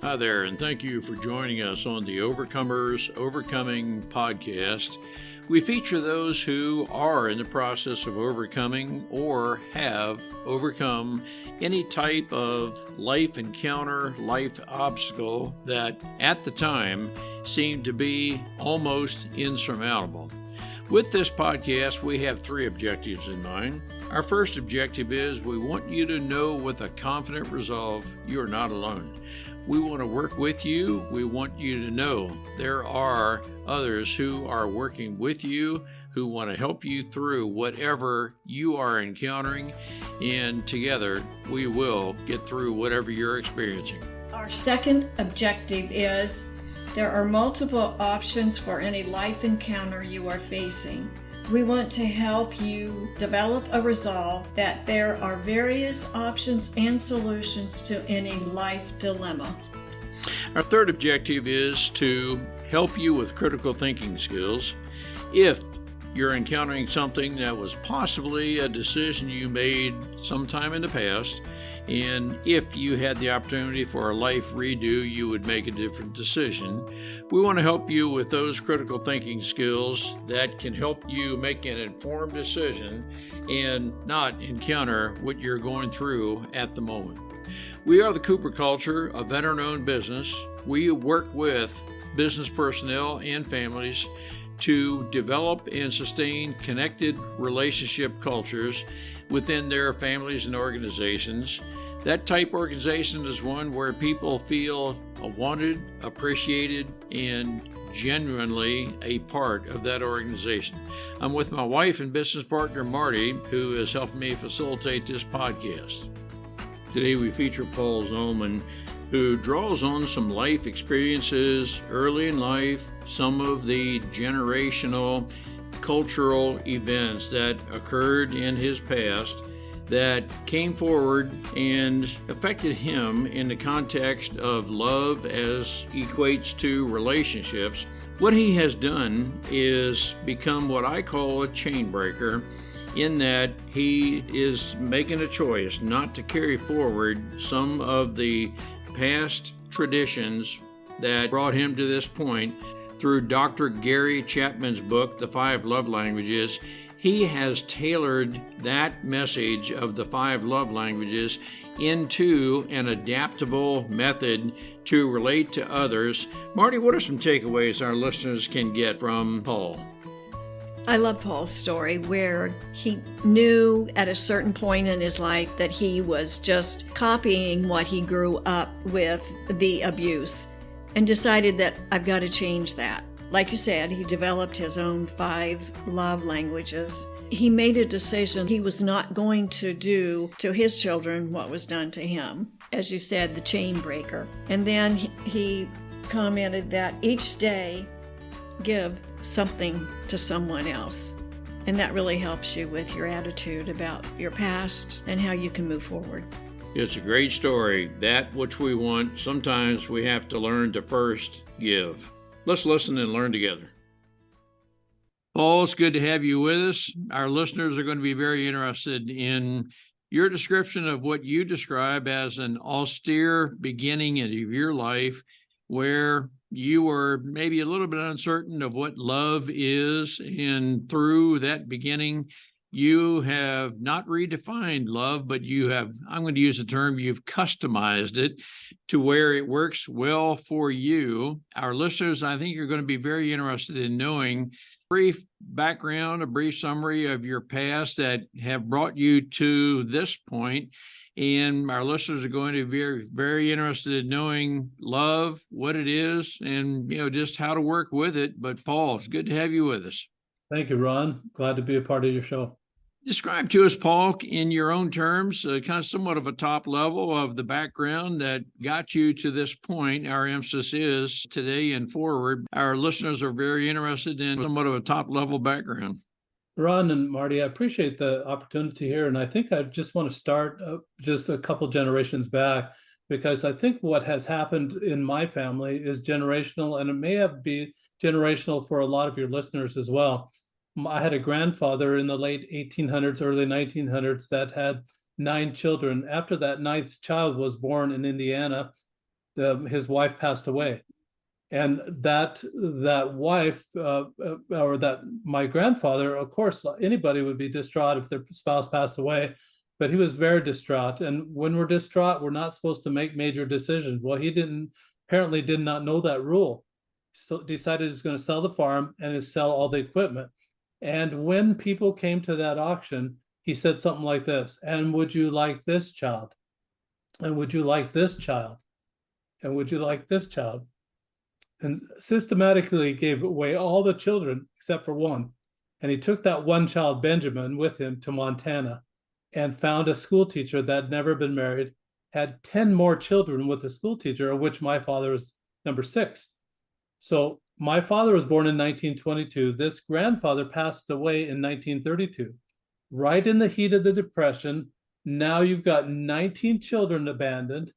Hi there, and thank you for joining us on the Overcomers Overcoming podcast. We feature those who are in the process of overcoming or have overcome any type of life encounter, life obstacle that at the time seemed to be almost insurmountable. With this podcast, we have three objectives in mind. Our first objective is we want you to know with a confident resolve you are not alone. We want to work with you. We want you to know there are others who are working with you, who want to help you through whatever you are encountering, and together we will get through whatever you're experiencing. Our second objective is there are multiple options for any life encounter you are facing. We want to help you develop a resolve that there are various options and solutions to any life dilemma. Our third objective is to help you with critical thinking skills. If you're encountering something that was possibly a decision you made sometime in the past, and if you had the opportunity for a life redo, you would make a different decision. We want to help you with those critical thinking skills that can help you make an informed decision and not encounter what you're going through at the moment. We are the Cooper Culture, a veteran-owned business. We work with business personnel and families to develop and sustain connected relationship cultures within their families and organizations. That type organization is one where people feel wanted, appreciated, and genuinely a part of that organization. I'm with my wife and business partner, Marty, who is helping me facilitate this podcast. Today we feature Paul Zolman, who draws on some life experiences early in life, some of the generational cultural events that occurred in his past that came forward and affected him in the context of love as equates to relationships. What he has done is become what I call a chain breaker, in that he is making a choice not to carry forward some of the past traditions that brought him to this point. Through Dr. Gary Chapman's book, The 5 Love Languages, he has tailored that message of the 5 love languages into an adaptable method to relate to others. Marty, what are some takeaways our listeners can get from Paul? I love Paul's story where he knew at a certain point in his life that he was just copying what he grew up with, the abuse, and decided that I've got to change that. Like you said, he developed his own 5 love languages. He made a decision he was not going to do to his children what was done to him. As you said, the chain breaker. And then he commented that each day, give something to someone else. And that really helps you with your attitude about your past and how you can move forward. It's a great story. That which we want, sometimes we have to learn to first give. Let's listen and learn together. Paul, it's good to have you with us. Our listeners are going to be very interested in your description of what you describe as an austere beginning of your life, where you were maybe a little bit uncertain of what love is, and through that beginning, you have not redefined love, but you have, I'm going to use the term, you've customized it to where it works well for you. Our listeners, I think, are going to be very interested in knowing a brief background, a brief summary of your past that have brought you to this point. And our listeners are going to be very, very interested in knowing love, what it is, and, just how to work with it. But Paul, it's good to have you with us. Thank you, Ron. Glad to be a part of your show. Describe to us, Paul, in your own terms, kind of somewhat of a top level of the background that got you to this point. Our emphasis is today and forward. Our listeners are very interested in somewhat of a top level background. Ron and Marty, I appreciate the opportunity here. And I think I just want to start just a couple generations back, because I think what has happened in my family is generational, and it may have been generational for a lot of your listeners as well. I had a grandfather in the late 1800s, early 1900s that had 9 children. After that 9th child was born in Indiana, his wife passed away. And that wife, or that my grandfather, of course, anybody would be distraught if their spouse passed away, but he was very distraught. And when we're distraught, we're not supposed to make major decisions. Well, he apparently did not know that rule. So decided he's going to sell the farm and sell all the equipment. And when people came to that auction, he said something like this: "And would you like this child? And would you like this child? And would you like this child?" And systematically gave away all the children except for one. And he took that one child, Benjamin, with him to Montana and found a school teacher that had never been married, had 10 more children with a school teacher, of which my father was number 6. So my father was born in 1922. This grandfather passed away in 1932, right in the heat of the Depression. Now you've got 19 children abandoned,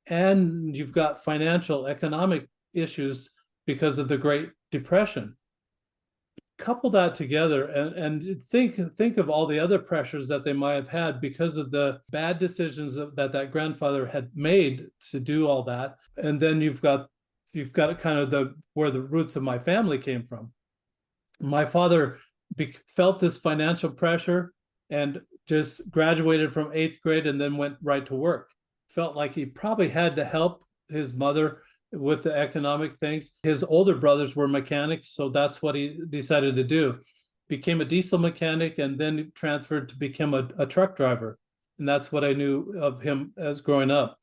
and you've got financial, economic issues because of the Great Depression. Couple that together and think of all the other pressures that they might have had because of the bad decisions that grandfather had made to do all that. And then you've got kind of where the roots of my family came from. My father felt this financial pressure and just graduated from 8th grade and then went right to work. Felt like he probably had to help his mother with the economic things. His older brothers were mechanics, so that's what he decided to do. Became a diesel mechanic and then transferred to become a truck driver. And that's what I knew of him as growing up.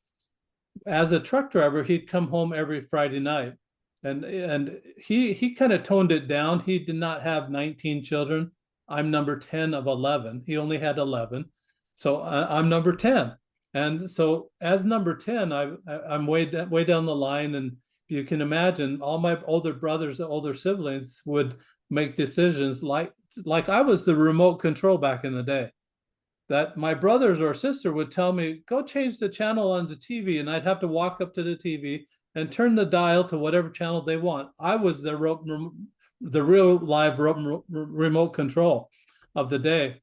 As a truck driver, he'd come home every Friday night. And he kind of toned it down. He did not have 19 children. I'm number 10 of 11. He only had 11. So I'm number 10. And so as number 10, I'm way down the line. And you can imagine all my older brothers, older siblings would make decisions like I was the remote control back in the day. That my brothers or sister would tell me, go change the channel on the TV. And I'd have to walk up to the TV and turn the dial to whatever channel they want. I was the real live remote control of the day.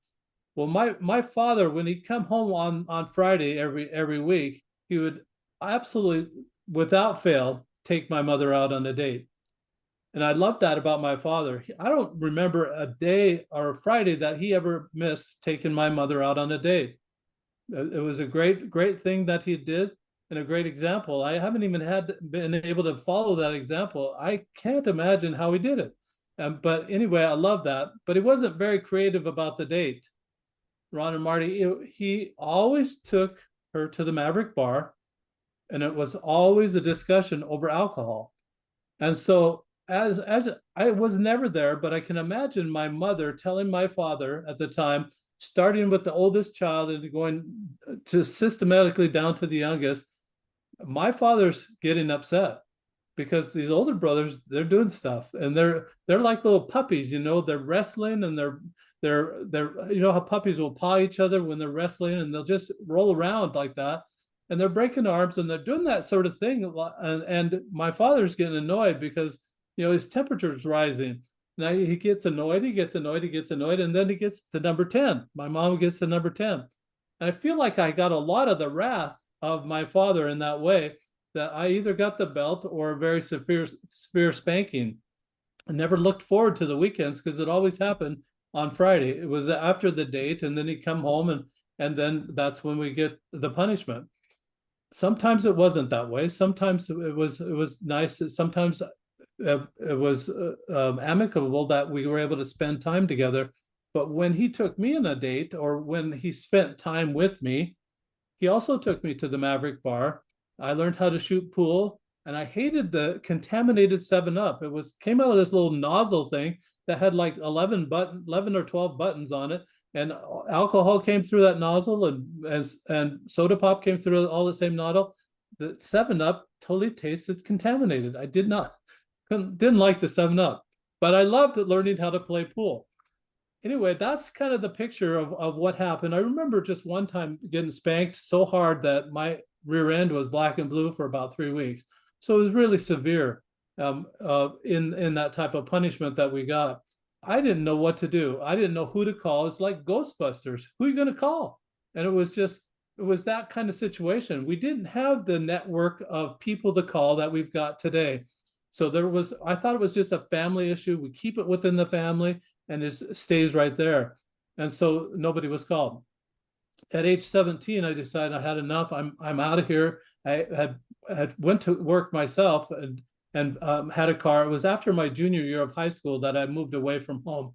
Well, my father, when he'd come home on Friday every week, he would absolutely, without fail, take my mother out on a date. And I love that about my father. I don't remember a day or a Friday that he ever missed taking my mother out on a date. It was a great thing that he did and a great example. I haven't even been able to follow that example. I can't imagine how he did it. But anyway, I love that. But he wasn't very creative about the date. Ron and Marty, he always took her to the Maverick Bar, and it was always a discussion over alcohol. And so as I was never there, but I can imagine my mother telling my father at the time, starting with the oldest child and going to systematically down to the youngest, my father's getting upset because these older brothers, they're doing stuff and they're like little puppies, they're wrestling and they're how puppies will paw each other when they're wrestling and they'll just roll around like that. And they're breaking arms and they're doing that sort of thing. And my father's getting annoyed because, his temperature's rising. Now he gets annoyed, and then he gets to number 10. My mom gets to number 10. And I feel like I got a lot of the wrath of my father in that way, that I either got the belt or a very severe spanking. I never looked forward to the weekends because it always happened on Friday. It was after the date, and then he'd come home and then that's when we get the punishment. Sometimes it wasn't that way. Sometimes it was nice. Sometimes it was amicable that we were able to spend time together. But when he took me on a date or when he spent time with me, he also took me to the Maverick Bar. I learned how to shoot pool, and I hated the contaminated 7-Up. It came out of this little nozzle thing that had like 11 or 12 buttons on it, and alcohol came through that nozzle, and soda pop came through all the same nozzle. The 7-Up totally tasted contaminated. I didn't like the 7-Up, but I loved learning how to play pool. Anyway, that's kind of the picture of what happened. I remember just one time getting spanked so hard that my rear end was black and blue for about 3 weeks. So it was really severe in that type of punishment that we got. I didn't know what to do. I didn't know who to call. It's like Ghostbusters. Who are you going to call? And it was just it was that kind of situation. We didn't have the network of people to call that we've got today. So I thought it was just a family issue. We keep it within the family and it stays right there. And so nobody was called. At age 17, I decided I had enough. I'm out of here. I had went to work myself and had a car. It was after my junior year of high school that I moved away from home,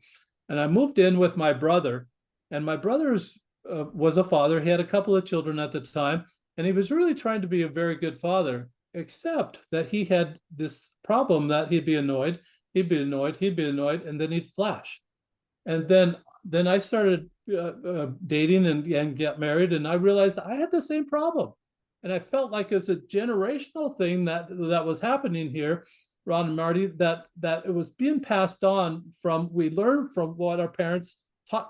and I moved in with my brother. And my brother's was a father. He had a couple of children at the time, and he was really trying to be a very good father. Except that he had this problem that he'd be annoyed, he'd be annoyed, and then he'd flash. And then I started dating and get married, and I realized I had the same problem, and I felt like it's a generational thing that was happening here, Ron and Marty, that it was being passed on from we learned from what our parents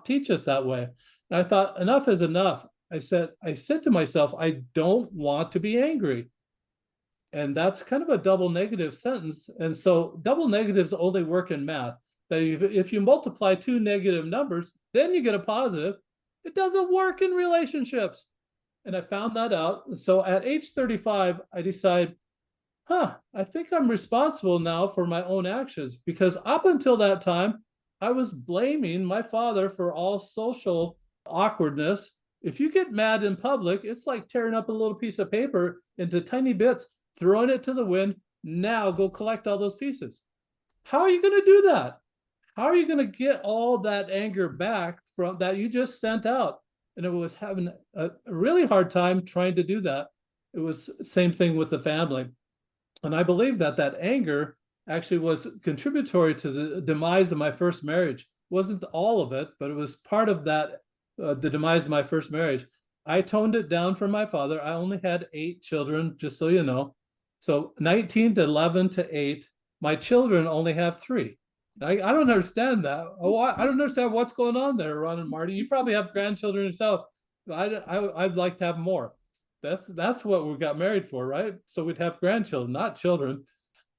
teach us that way. And I thought enough is enough. I said to myself, I don't want to be angry. And that's kind of a double negative sentence. And so double negatives only work in math. That if you multiply two negative numbers, then you get a positive. It doesn't work in relationships. And I found that out. So at age 35, I decide, I think I'm responsible now for my own actions, because up until that time, I was blaming my father for all social awkwardness. If you get mad in public, it's like tearing up a little piece of paper into tiny bits, throwing it to the wind. Now go collect all those pieces. How are you going to do that? How are you going to get all that anger back from that you just sent out? And it was having a really hard time trying to do that. It was same thing with the family. And I believe that anger actually was contributory to the demise of my first marriage. It wasn't all of it, but it was part of that, the demise of my first marriage. I toned it down from my father. I only had 8 children, just so you know. So 19 to 11 to 8, my children only have 3. I don't understand that. I don't understand what's going on there, Ron and Marty. You probably have grandchildren yourself. I'd like to have more. That's what we got married for, right? So we'd have grandchildren, not children.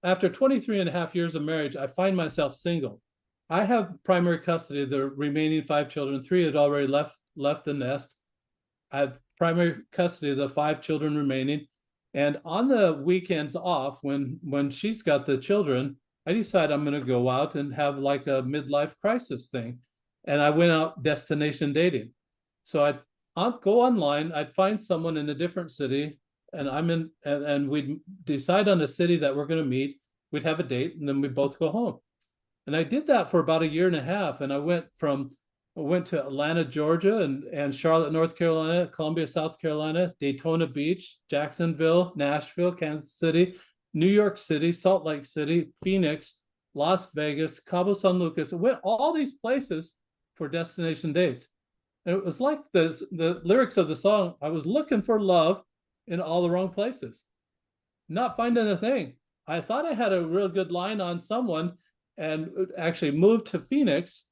After 23 and a half years of marriage, I find myself single. I have primary custody of the remaining 5 children. 3 had already left the nest. I have primary custody of the 5 children remaining. And on the weekends off, when she's got the children, I decide I'm going to go out and have like a midlife crisis thing. And I went out destination dating. So I'd go online, I'd find someone in a different city, and we'd decide on a city that we're going to meet. We'd have a date, and then we'd both go home. And I did that for about a year and a half. And I went to Atlanta, Georgia, and Charlotte, North Carolina, Columbia, South Carolina, Daytona Beach, Jacksonville, Nashville, Kansas City, New York City, Salt Lake City, Phoenix, Las Vegas, Cabo San Lucas. I went all these places for destination dates. And it was like the lyrics of the song, I was looking for love in all the wrong places, not finding a thing. I thought I had a real good line on someone and actually moved to Phoenix,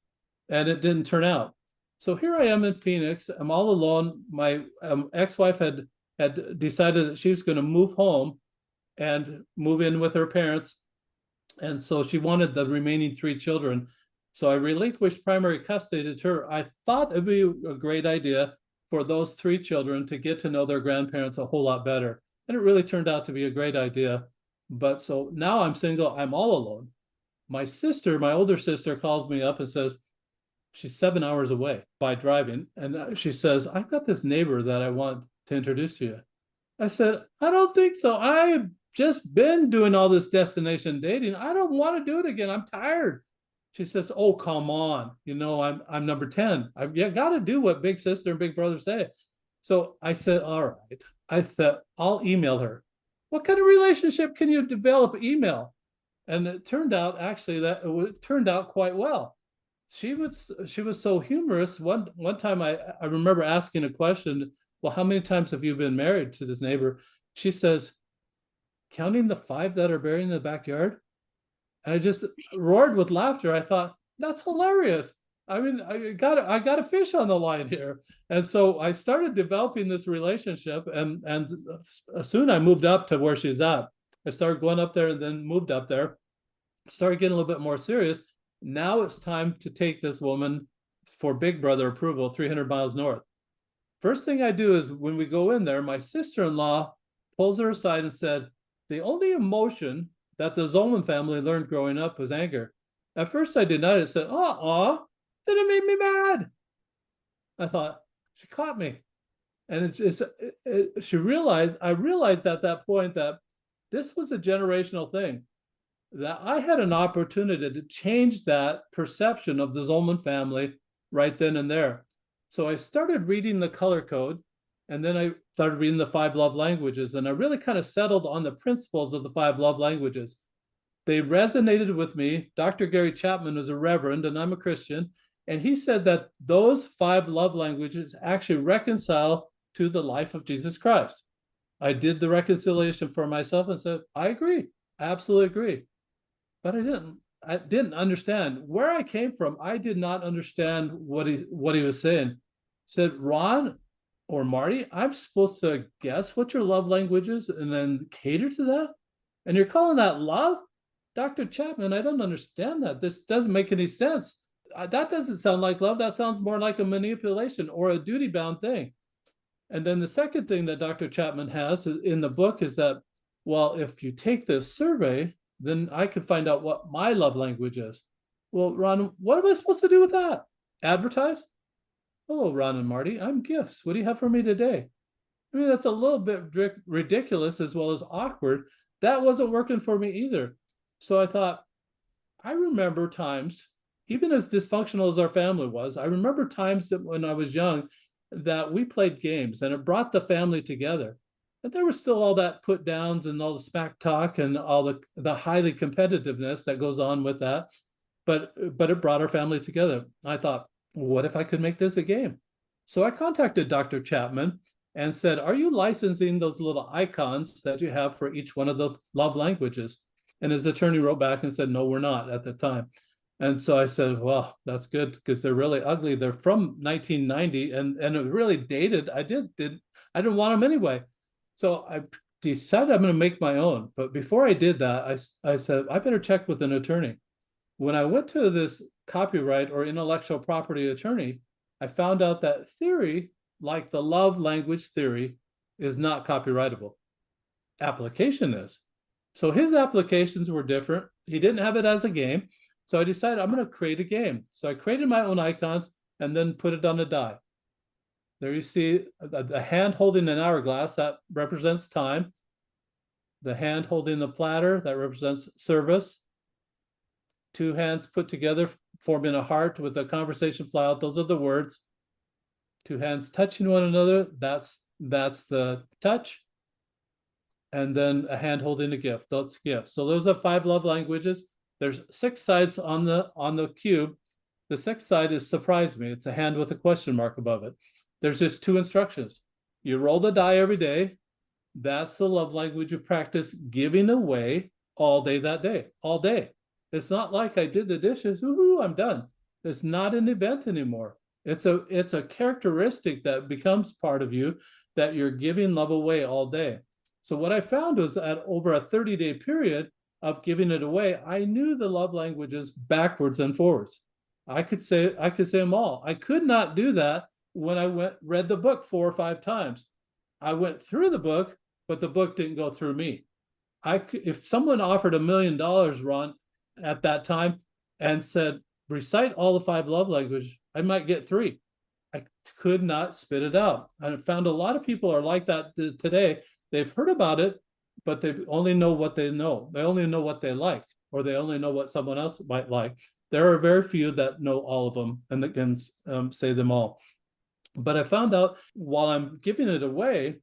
and it didn't turn out. So here I am in Phoenix. I'm all alone. My ex-wife had decided that she was going to move home and move in with her parents. And so she wanted the remaining 3 children. So I relinquished primary custody to her. I thought it'd be a great idea for those 3 children to get to know their grandparents a whole lot better. And it really turned out to be a great idea. But so now I'm single, I'm all alone. My older sister calls me up and says, she's 7 hours away by driving. And she says, I've got this neighbor that I want to introduce to you. I said, I don't think so. I've just been doing all this destination dating. I don't want to do it again. I'm tired. She says, oh, come on. You know, I'm number 10. I've got to do what big sister and big brother say. So I said, all right. I thought, I'll email her. What kind of relationship can you develop email? And it turned out actually that it turned out quite well. She was so humorous. One time I remember asking a question, well, how many times have you been married, to this neighbor? She says, counting the 5 that are buried in the backyard. And I just roared with laughter. I thought, that's hilarious. I mean, I got a fish on the line here. And so I started developing this relationship, and soon I moved up to where she's at. I started going up there and then moved up there, started getting a little bit more serious. Now it's time to take this woman for big brother approval 300 miles north. First thing I do is when we go in there, my sister-in-law pulls her aside and said, the only emotion that the Zolman family learned growing up was anger. At first I denied it, said, then it made me mad. I thought, she caught me. And I realized at that point that this was a generational thing, that I had an opportunity to change that perception of the Zolman family right then and there. So I started reading the color code, and then I started reading the 5 love languages, and I really kind of settled on the principles of the 5 love languages. They resonated with me. Dr. Gary Chapman was a reverend, and I'm a Christian, and he said that those 5 love languages actually reconcile to the life of Jesus Christ. I did the reconciliation for myself and said, I agree. I absolutely agree. But I didn't understand where I came from. I did not understand what he was saying. Said, Ron or Marty, I'm supposed to guess what your love language is and then cater to that? And you're calling that love? Dr. Chapman, I don't understand that. This doesn't make any sense. That doesn't sound like love. That sounds more like a manipulation or a duty-bound thing. And then the second thing that Dr. Chapman has in the book is that, well, if you take this survey, then I can find out what my love language is. Well, Ron, what am I supposed to do with that? Advertise? Oh, Ron and Marty, I'm gifts. What do you have for me today? I mean, that's a little bit ridiculous as well as awkward. That wasn't working for me either. So I thought, I remember times, even as dysfunctional as our family was, I remember times that when I was young that we played games and it brought the family together. But there was still all that put downs and all the smack talk and all the highly competitiveness that goes on with that. But it brought our family together. I thought, what if I could make this a game? So I contacted Dr. Chapman and said, are you licensing those little icons that you have for each one of the love languages? And his attorney wrote back and said, no, we're not at the time. And so I said, well, that's good because they're really ugly. They're from 1990 and it really dated. I didn't want them anyway. So I decided I'm going to make my own. But before I did that, I said, I better check with an attorney. When I went to this copyright or intellectual property attorney, I found out that theory, like the love language theory, is not copyrightable. Application is. So his applications were different. He didn't have it as a game. So I decided I'm going to create a game. So I created my own icons and then put it on a die. There you see the hand holding an hourglass, that represents time. The hand holding the platter, that represents service. 2 hands put together, forming a heart with a conversation fly out. Those are the words. 2 hands touching one another, that's the touch. And then a hand holding a gift, that's gift. So those are 5 love languages. There's 6 sides on the cube. The 6th side is surprise me. It's a hand with a question mark above it. There's just 2 instructions. You roll the die every day. That's the love language you practice giving away all day that day, all day. It's not like I did the dishes, woohoo, I'm done. It's not an event anymore. It's a characteristic that becomes part of you, that you're giving love away all day. So what I found was that over a 30-day period of giving it away, I knew the love languages backwards and forwards. I could say them all. I could not do that when I read the book 4 or 5 times. I went through the book, but the book didn't go through me. If someone offered $1 million, Ron, at that time and said, recite all the 5 love languages, I might get 3. I could not spit it out. I found a lot of people are like that today. They've heard about it, but they only know what they know. They only know what they like, or they only know what someone else might like. There are very few that know all of them and that can say them all. But I found out while I'm giving it away,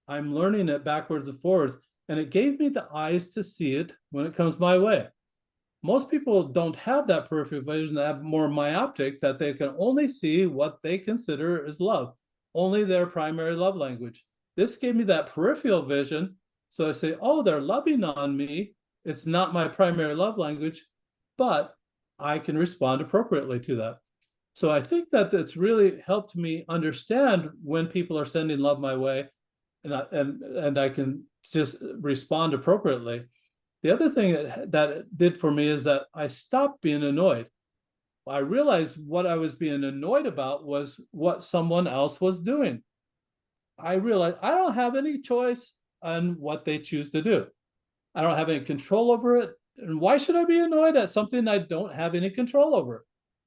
I'm learning it backwards and forwards, and it gave me the eyes to see it when it comes my way. Most people don't have that peripheral vision. They have more myopic, that they can only see what they consider as love, only their primary love language. This gave me that peripheral vision. So I say, oh, they're loving on me. It's not my primary love language, but I can respond appropriately to that. So I think that it's really helped me understand when people are sending love my way, and I can just respond appropriately. The other thing that it did for me is that I stopped being annoyed. I realized what I was being annoyed about was what someone else was doing. I realized I don't have any choice on what they choose to do. I don't have any control over it. And why should I be annoyed at something I don't have any control over?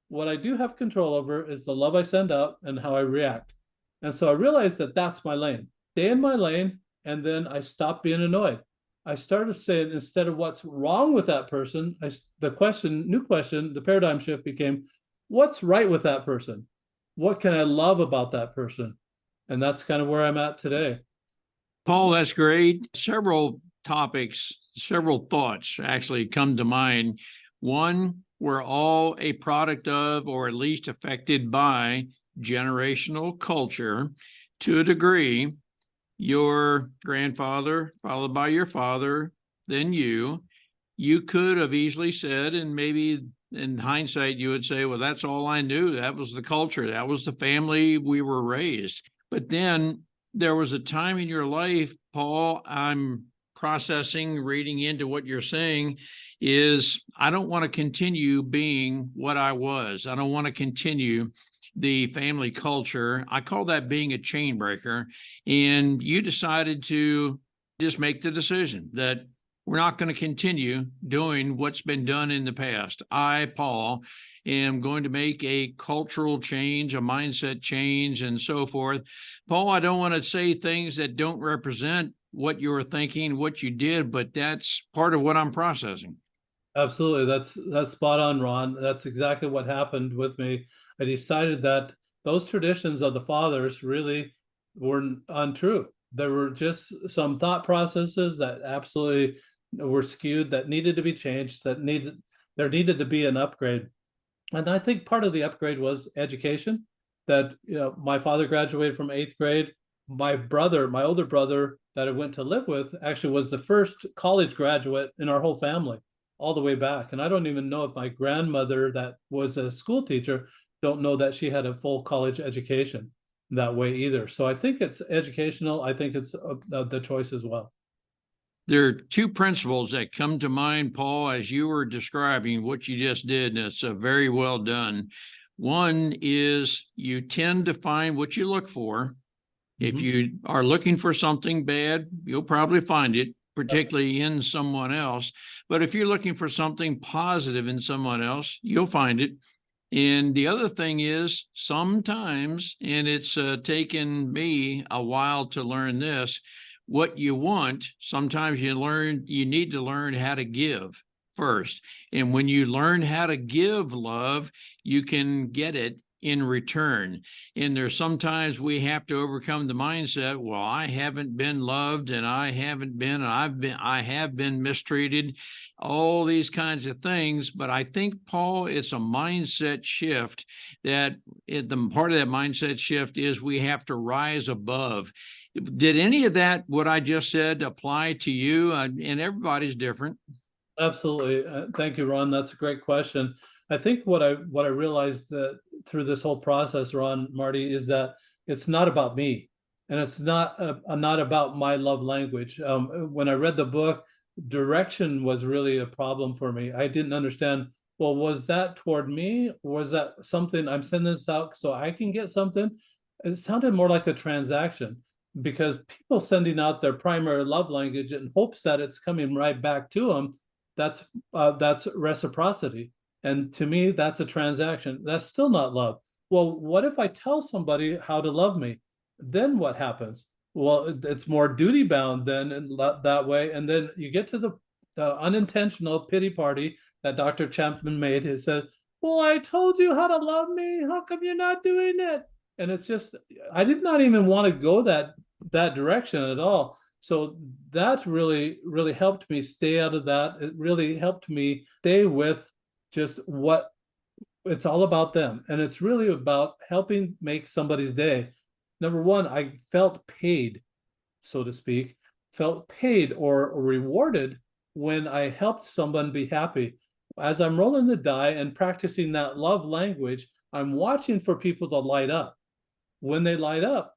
What I do have control over is the love I send out and how I react. And so I realized that that's my lane. Stay in my lane, and then I stopped being annoyed. I started saying, instead of what's wrong with that person, the new question, the paradigm shift became, what's right with that person? What can I love about that person? And that's kind of where I'm at today. Paul, that's great. Several topics, several thoughts actually come to mind. One, we're all a product of, or at least affected by, generational culture to a degree. Your grandfather, followed by your father, then you. You could have easily said, and maybe in hindsight, you would say, well, that's all I knew. That was the culture. That was the family we were raised. But then there was a time in your life, Paul, I'm processing, reading into what you're saying, is I don't want to continue being what I was. I don't want to continue the family culture. I call that being a chain breaker. And you decided to just make the decision that we're not going to continue doing what's been done in the past. I, Paul, am going to make a cultural change, a mindset change, and so forth. Paul, I don't want to say things that don't represent what you were thinking, what you did, but that's part of what I'm processing. Absolutely. That's spot on, Ron. That's exactly what happened with me. I decided that those traditions of the fathers really were untrue. There were just some thought processes that absolutely were skewed, that needed to be changed, there needed to be an upgrade. And I think part of the upgrade was education. That, my father graduated from 8th grade. My older brother that I went to live with, actually was the first college graduate in our whole family, all the way back. And I don't even know if my grandmother, that was a school teacher, don't know that she had a full college education that way either. So I think it's educational. I think it's the choice as well. There are two principles that come to mind, Paul, as you were describing what you just did, and it's very well done. One is you tend to find what you look for. If you are looking for something bad, you'll probably find it, particularly in someone else. But if you're looking for something positive in someone else, you'll find it. And the other thing is sometimes, and it's taken me a while to learn this, what you want, sometimes you need to learn how to give first. And when you learn how to give love, you can get it in return. And there's sometimes we have to overcome the mindset, well, I haven't been loved, and I have been mistreated, all these kinds of things. But I think, Paul, it's a mindset shift the part of that mindset shift is we have to rise above. Did any of that, what I just said, apply to you? And everybody's different. Absolutely. Thank you, Ron. That's a great question. I think what I realized that through this whole process, Ron, Marty, is that it's not about me, and it's not about my love language. When I read the book, direction was really a problem for me. I didn't understand. Well, was that toward me? Or was that something I'm sending this out so I can get something? It sounded more like a transaction, because people sending out their primary love language in hopes that it's coming right back to them, that's reciprocity. And to me, that's a transaction. That's still not love. Well, what if I tell somebody how to love me? Then what happens? Well, it's more duty bound then in that way. And then you get to the unintentional pity party that Dr. Chapman made. He said, well, I told you how to love me. How come you're not doing it? And it's just, I did not even want to go that direction at all. So that really, really helped me stay out of that. It really helped me stay with just what it's all about them. And it's really about helping make somebody's day. Number one, I felt paid, so to speak, felt paid or rewarded when I helped someone be happy. As I'm rolling the die and practicing that love language, I'm watching for people to light up. When they light up,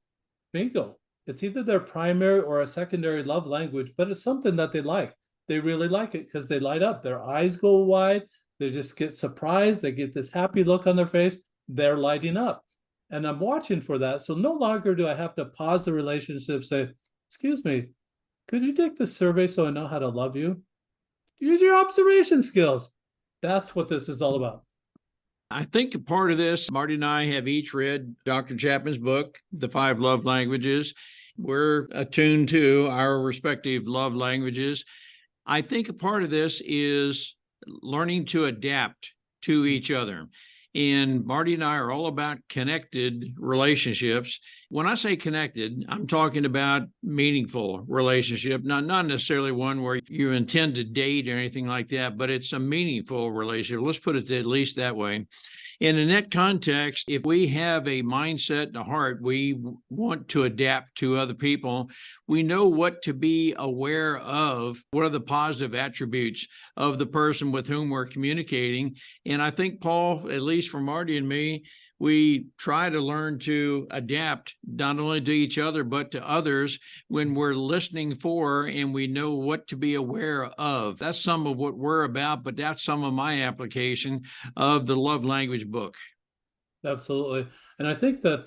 bingo. It's either their primary or a secondary love language, but it's something that they like. They really like it because they light up. Their eyes go wide. They just get surprised. They get this happy look on their face. They're lighting up. And I'm watching for that. So no longer do I have to pause the relationship, say, excuse me, could you take this survey so I know how to love you? Use your observation skills. That's what this is all about. I think a part of this, Marty and I have each read Dr. Chapman's book, The Five Love Languages. We're attuned to our respective love languages. I think a part of this is learning to adapt to each other. And Marty and I are all about connected relationships. When I say connected, I'm talking about meaningful relationship, not necessarily one where you intend to date or anything like that, but it's a meaningful relationship. Let's put it at least that way. And in that context, if we have a mindset and a heart, we want to adapt to other people, we know what to be aware of, what are the positive attributes of the person with whom we're communicating. And I think, Paul, at least for Marty and me, we try to learn to adapt not only to each other, but to others when we're listening for and we know what to be aware of. That's some of what we're about, but that's some of my application of the love language book. Absolutely. And I think that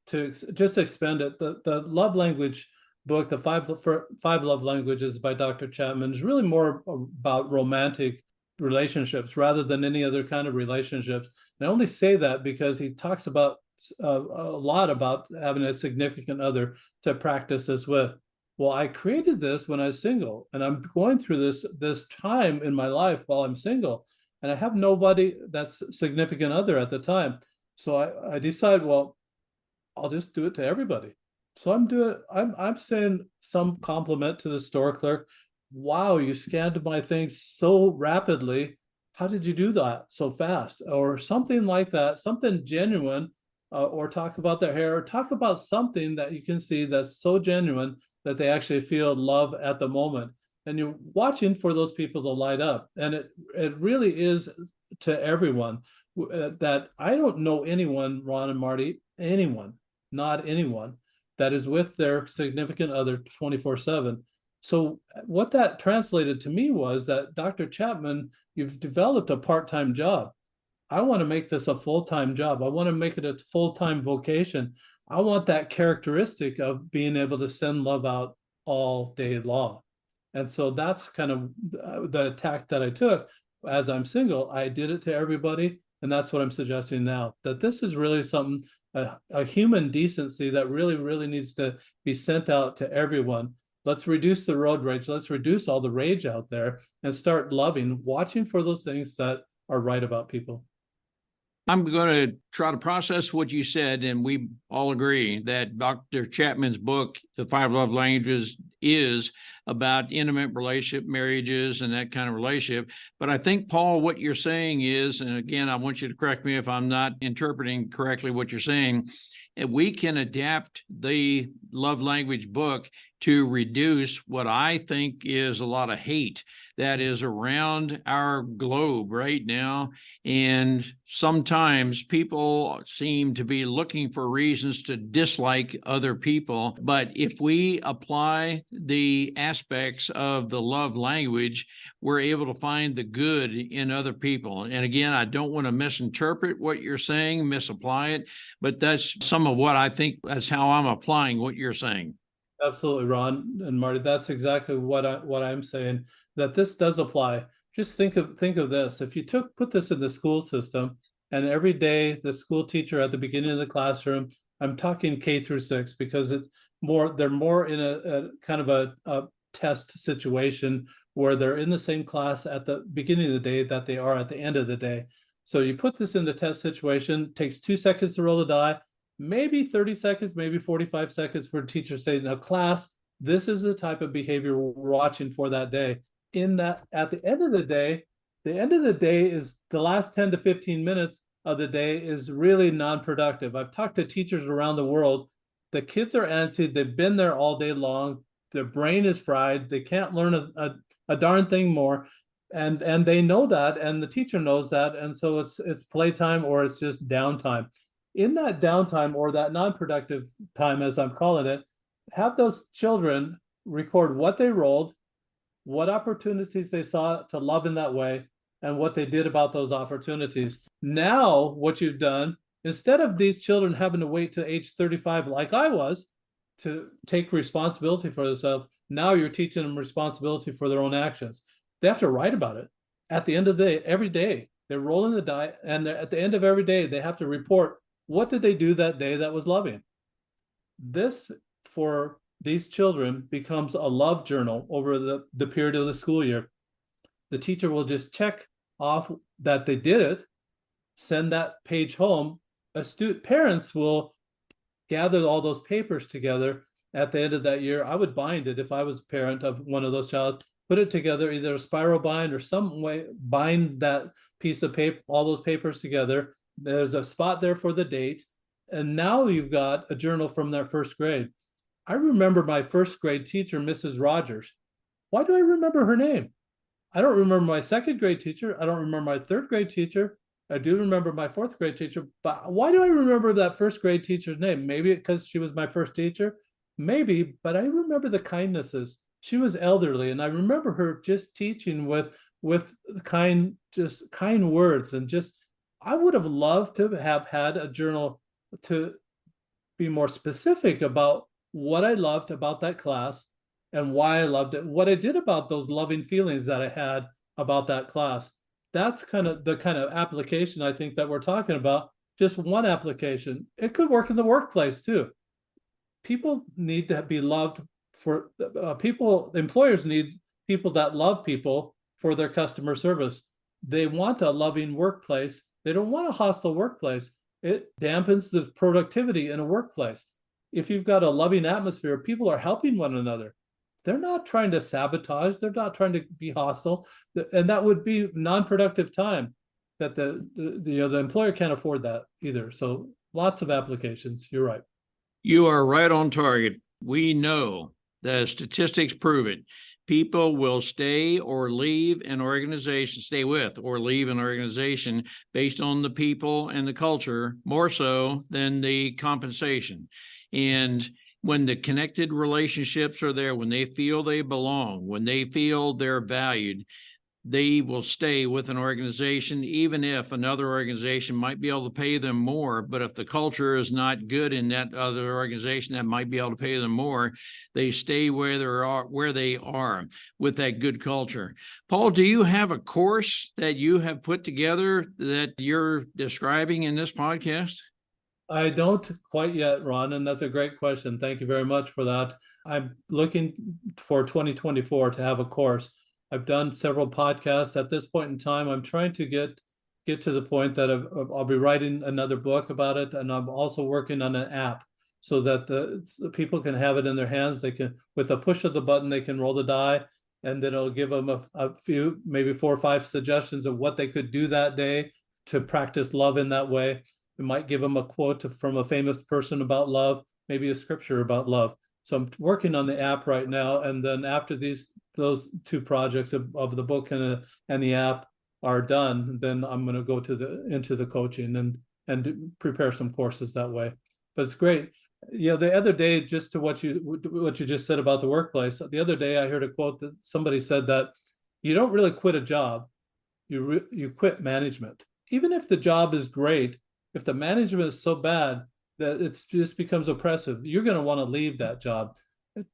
to just expand it, the love language book, the five love languages by Dr. Chapman, is really more about romantic relationships rather than any other kind of relationships. And I only say that because he talks about a lot about having a significant other to practice this with. Well, I created this when I was single, and I'm going through this time in my life while I'm single, and I have nobody that's significant other at the time. So I decide, well, I'll just do it to everybody. So I'm saying some compliment to the store clerk. Wow, you scanned my things so rapidly. How did you do that so fast? Or something like that, something genuine, or talk about their hair, or talk about something that you can see that's so genuine that they actually feel love at the moment. And you're watching for those people to light up. And it really is to everyone. That I don't know anyone, Ron and Marty, not anyone, that is with their significant other 24/7. So what that translated to me was that, Dr. Chapman, you've developed a part-time job. I want to make this a full-time job. I want to make it a full-time vocation. I want that characteristic of being able to send love out all day long. And so that's kind of the tack that I took. As I'm single, I did it to everybody. And that's what I'm suggesting now, that this is really something, a human decency that really, really needs to be sent out to everyone. Let's reduce the road rage. Let's reduce all the rage out there and start loving, watching for those things that are right about people. I'm going to try to process what you said, and we all agree that Dr. Chapman's book, The Five Love Languages, is about intimate relationship, marriages, and that kind of relationship. But I think, Paul, what you're saying is, and again, I want you to correct me if I'm not interpreting correctly what you're saying, we can adapt the love language book to reduce what I think is a lot of hate that is around our globe right now. And sometimes people seem to be looking for reasons to dislike other people. But if we apply the aspects of the love language, we're able to find the good in other people. And again, I don't want to misinterpret what you're saying, misapply it, but that's some of what I think, that's how I'm applying what you're saying. Absolutely, Ron and Marty. That's exactly what I'm saying, that this does apply. Just think of this. If you put this in the school system, and every day the school teacher at the beginning of the classroom, I'm talking K through 6 because they're more in a kind of a test situation where they're in the same class at the beginning of the day that they are at the end of the day. So you put this in the test situation, takes 2 seconds to roll the die, maybe 30 seconds, maybe 45 seconds for a teacher to say, now class, this is the type of behavior we're watching for that day. In that, at the end of the day is the last 10 to 15 minutes of the day is really non-productive. I've talked to teachers around the world. The kids are antsy. They've been there all day long. Their brain is fried. They can't learn a darn thing more. And they know that, and the teacher knows that. And so it's playtime or it's just downtime. In that downtime or that non-productive time, as I'm calling it, have those children record what they rolled, what opportunities they saw to love in that way, and what they did about those opportunities. Now, what you've done Instead of these children having to wait to age 35, like I was, to take responsibility for themselves, now you're teaching them responsibility for their own actions. They have to write about it. At the end of the day, every day, they're rolling the die, and at the end of every day, they have to report what did they do that day that was loving. This, for these children, becomes a love journal over the period of the school year. The teacher will just check off that they did it, send that page home. Astute parents will gather all those papers together at the end of that year. I would bind it if I was a parent of one of those children, put it together, either a spiral bind or some way, bind that piece of paper, all those papers together. There's a spot there for the date. And now you've got a journal from their first grade. I remember my first grade teacher, Mrs. Rogers. Why do I remember her name? I don't remember my second grade teacher. I don't remember my third grade teacher. I do remember my fourth grade teacher, but why do I remember that first grade teacher's name? Maybe because she was my first teacher, maybe, but I remember the kindnesses. She was elderly, and I remember her just teaching with kind words, and just I would have loved to have had a journal to be more specific about what I loved about that class and why I loved it, what I did about those loving feelings that I had about that class. That's kind of the kind of application I think that we're talking about. Just one application. It could work in the workplace too. People need to be loved for employers need people that love people for their customer service. They want a loving workplace. They don't want a hostile workplace. It dampens the productivity in a workplace. If you've got a loving atmosphere, people are helping one another. They're not trying to sabotage. They're not trying to be hostile. And that would be non-productive time that the employer can't afford that either. So lots of applications. You're right. You are right on target. We know that statistics prove it. People will stay or leave an organization, stay with or leave an organization based on the people and the culture more so than the compensation. And when the connected relationships are there, when they feel they belong, when they feel they're valued, they will stay with an organization, even if another organization might be able to pay them more. But if the culture is not good in that other organization that might be able to pay them more, they stay where they are with that good culture. Paul, do you have a course that you have put together that you're describing in this podcast? I don't quite yet, Ron, and that's a great question. Thank you very much for that. I'm looking for 2024 to have a course. I've done several podcasts. At this point in time, I'm trying to get to the point that I'll be writing another book about it, and I'm also working on an app so that the people can have it in their hands. They can, with a push of the button, they can roll the die, and then it'll give them a few, maybe 4 or 5 suggestions of what they could do that day to practice love in that way. It might give them a quote from a famous person about love, maybe a scripture about love. So I'm working on the app right now, and then after those 2 projects of the book and the app are done, then I'm going to go into the coaching and prepare some courses that way. But it's great. The other day, just to what you just said about the workplace, the other day I heard a quote that somebody said that you don't really quit a job, you quit management. Even if the job is great, if the management is so bad that it just becomes oppressive, you're going to want to leave that job.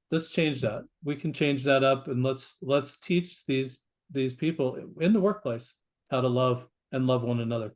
Let's change that. We can change that up, and let's teach these people in the workplace how to love one another.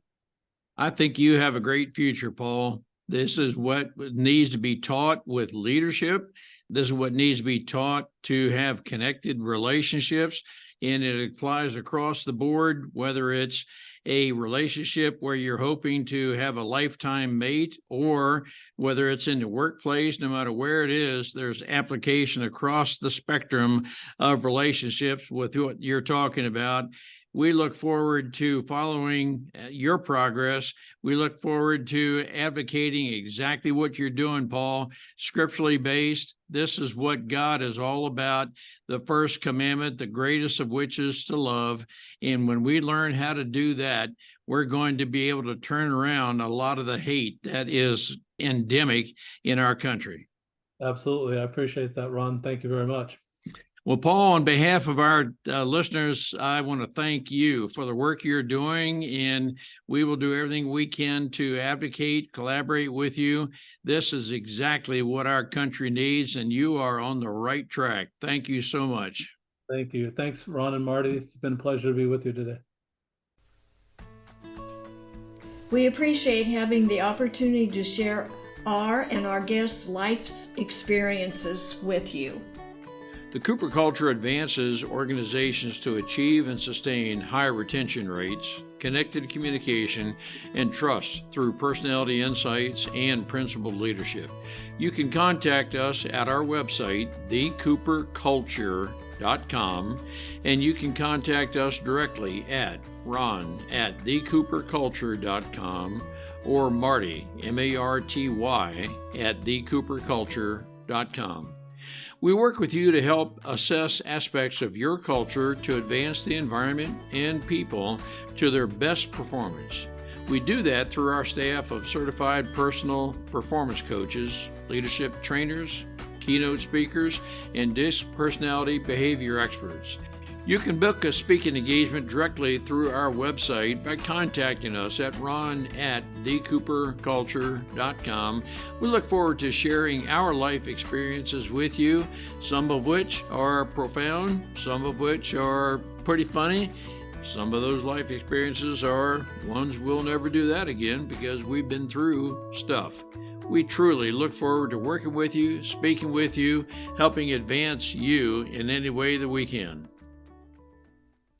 I think you have a great future, Paul. This is what needs to be taught with leadership. This is what needs to be taught to have connected relationships. And it applies across the board, whether it's a relationship where you're hoping to have a lifetime mate, or whether it's in the workplace. No matter where it is, there's application across the spectrum of relationships with what you're talking about. We look forward to following your progress. We look forward to advocating exactly what you're doing, Paul, scripturally based. This is what God is all about. The first commandment, the greatest of which is to love. And when we learn how to do that, we're going to be able to turn around a lot of the hate that is endemic in our country. Absolutely. I appreciate that, Ron. Thank you very much. Well, Paul, on behalf of our listeners, I want to thank you for the work you're doing, and we will do everything we can to advocate, collaborate with you. This is exactly what our country needs, and you are on the right track. Thank you so much. Thank you. Thanks, Ron and Marty. It's been a pleasure to be with you today. We appreciate having the opportunity to share our and our guests' life's experiences with you. The Cooper culture advances organizations to achieve and sustain high retention rates, connected communication, and trust through personality insights and principled leadership. You can contact us at our website, thecooperculture.com, and you can contact us directly at ron@thecooperculture.com or Marty, M-A-R-T-Y, at thecooperculture.com. We work with you to help assess aspects of your culture to advance the environment and people to their best performance. We do that through our staff of certified personal performance coaches, leadership trainers, keynote speakers, and disc personality behavior experts. You can book a speaking engagement directly through our website by contacting us at ron@thecooperculture.com. We look forward to sharing our life experiences with you, some of which are profound, some of which are pretty funny. Some of those life experiences are ones we'll never do that again because we've been through stuff. We truly look forward to working with you, speaking with you, helping advance you in any way that we can.